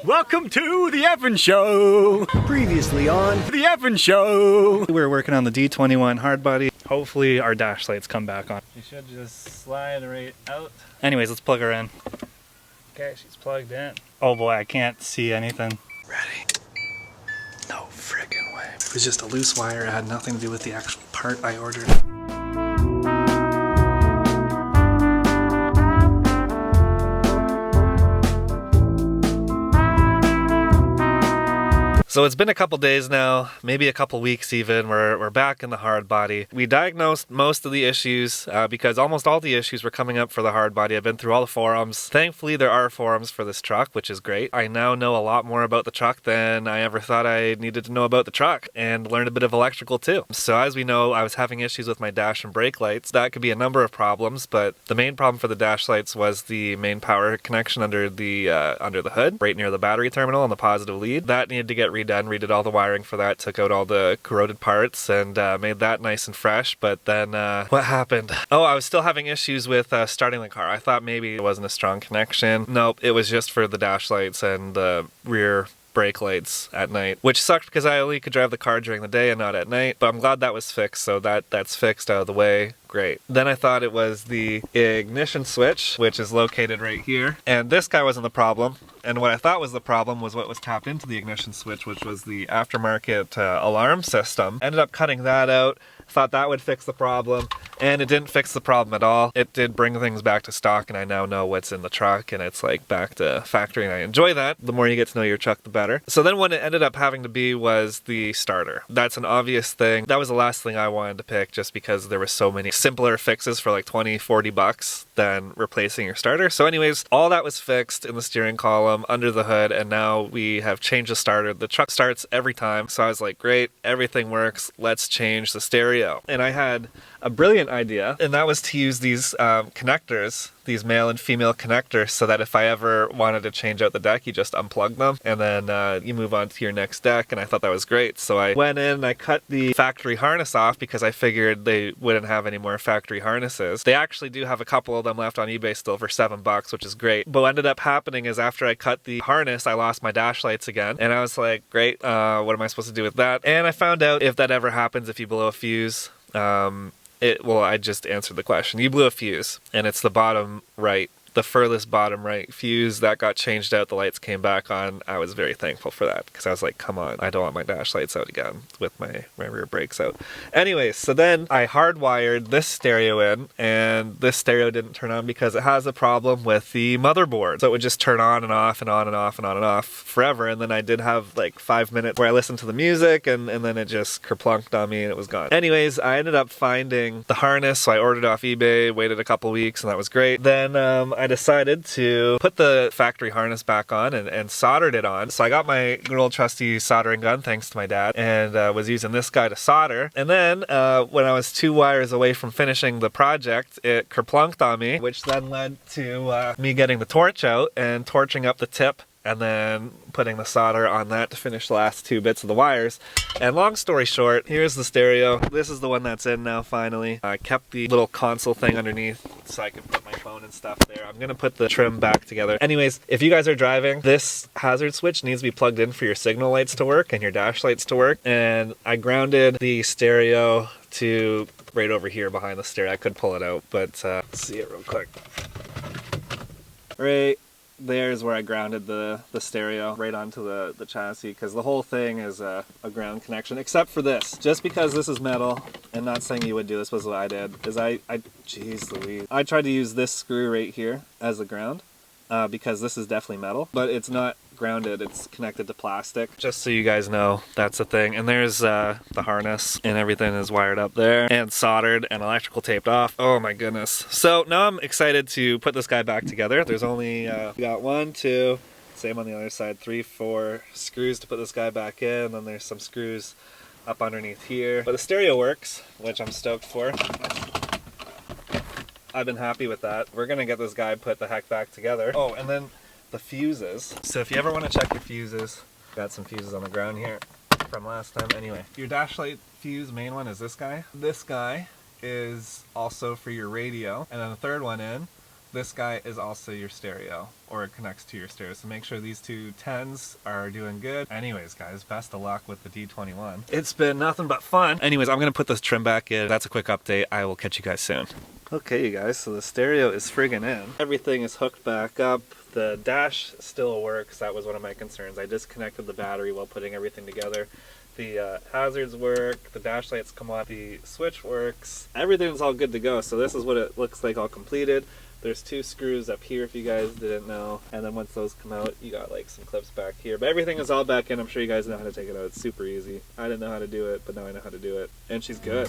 Welcome to the Evan Show! Previously on the Evan Show! We're working on the D21 hardbody. Hopefully our dash lights come back on. You should just slide right out. Anyways, let's plug her in. Okay, she's plugged in. Oh boy, I can't see anything. Ready? No friggin' way. It was just a loose wire. It had nothing to do with the actual part I ordered. So it's been a couple days now, maybe a couple weeks even. We're back in the hard body. We diagnosed most of the issues because almost all the issues were coming up for the hard body. I've been through all the forums. Thankfully, there are forums for this truck, which is great. I now know a lot more about the truck than I ever thought I needed to know about the truck, and learned a bit of electrical too. So as we know, I was having issues with my dash and brake lights. That could be a number of problems, but the main problem for the dash lights was the main power connection under the hood, right near the battery terminal on the positive lead. That needed to get redid all the wiring for that, took out all the corroded parts, and made that nice and fresh. But then what happened? Oh, I was still having issues with starting the car. I thought maybe it wasn't a strong connection. Nope, it was just for the dash lights and the rear brake lights at night, which sucked because I only could drive the car during the day and not at night. But I'm glad that was fixed, so that's fixed out of the way. Great. Then I thought it was the ignition switch, which is located right here. And this guy wasn't the problem. And what I thought was the problem was what was tapped into the ignition switch, which was the aftermarket alarm system. Ended up cutting that out. Thought that would fix the problem, and it didn't fix the problem at all. It did bring things back to stock, and I now know what's in the truck, and it's like back to factory, and I enjoy that. The more you get to know your truck, the better. So then what it ended up having to be was the starter. That's an obvious thing. That was the last thing I wanted to pick, just because there were so many simpler fixes for like 20-40 bucks than replacing your starter. So anyways, all that was fixed in the steering column, under the hood, and now we have changed the starter. The truck starts every time, so I was like, great, everything works, let's change the stereo. And I had a brilliant idea, and that was to use these connectors, these male and female connectors, so that if I ever wanted to change out the deck, you just unplug them, and then you move on to your next deck, and I thought that was great. So I went in and I cut the factory harness off because I figured they wouldn't have any more factory harnesses. They actually do have a couple of them left on eBay still for $7, which is great. But what ended up happening is after I cut the harness, I lost my dash lights again, and I was like, great, what am I supposed to do with that? And I found out if that ever happens, if you blow a fuse, well, I just answered the question. You blew a fuse, and it's the bottom right, the furthest bottom right fuse that got changed out. The lights came back on. I was very thankful for that, because I was like, come on, I don't want my dash lights out again with my rear brakes out. Anyways, so then I hardwired this stereo in, and this stereo didn't turn on because it has a problem with the motherboard. So it would just turn on and off and on and off and on and off forever. And then I did have like 5 minutes where I listened to the music, and then it just kerplunked on me and it was gone. Anyways, I ended up finding the harness, so I ordered it off eBay, waited a couple weeks, and that was great. Then I decided to put the factory harness back on and soldered it on. So I got my good old trusty soldering gun, thanks to my dad, and was using this guy to solder. And then when I was 2 wires away from finishing the project, it kerplunked on me, which then led to me getting the torch out and torching up the tip, and then putting the solder on that to finish the last 2 bits of the wires. And long story short, here's the stereo. This is the one that's in now, finally. I kept the little console thing underneath so I could put my phone and stuff there. I'm gonna put the trim back together. Anyways, if you guys are driving, this hazard switch needs to be plugged in for your signal lights to work and your dash lights to work. And I grounded the stereo to right over here behind the stereo. I could pull it out, but let's see it real quick. Right there's where I grounded the stereo right onto the chassis, because the whole thing is a ground connection, except for this. Just because this is metal, and not saying you would do this, was what I did, is jeez Louise, I tried to use this screw right here as the ground, because this is definitely metal, but it's not grounded, it's connected to plastic. Just so you guys know, that's the thing. And there's the harness, and everything is wired up there and soldered and electrical taped off. Oh my goodness. So now I'm excited to put this guy back together. There's only we got 1, 2, same on the other side, 3, 4 screws to put this guy back in, and there's some screws up underneath here. But the stereo works, which I'm stoked for. I've been happy with that. We're gonna get this guy put the heck back together. Oh, and then the fuses. So if you ever want to check your fuses, got some fuses on the ground here from last time. Anyway, your dash light fuse, main one, is this guy. This guy is also for your radio, and then the third one in This guy is also your stereo, or it connects to your stereo, so make sure these two 10s are doing good. Anyways guys, best of luck with the D21. It's been nothing but fun. Anyways, I'm gonna put this trim back in. That's a quick update. I will catch you guys soon. Okay you guys, so the stereo is friggin' in. Everything is hooked back up. The dash still works. That was one of my concerns. I disconnected the battery while putting everything together. The hazards work, the dash lights come on, the switch works. Everything's all good to go, so this is what it looks like all completed. There's 2 screws up here if you guys didn't know, and then once those come out, you got like some clips back here. But everything is all back in. I'm sure you guys know how to take it out. It's super easy. I didn't know how to do it, but now I know how to do it. And she's good.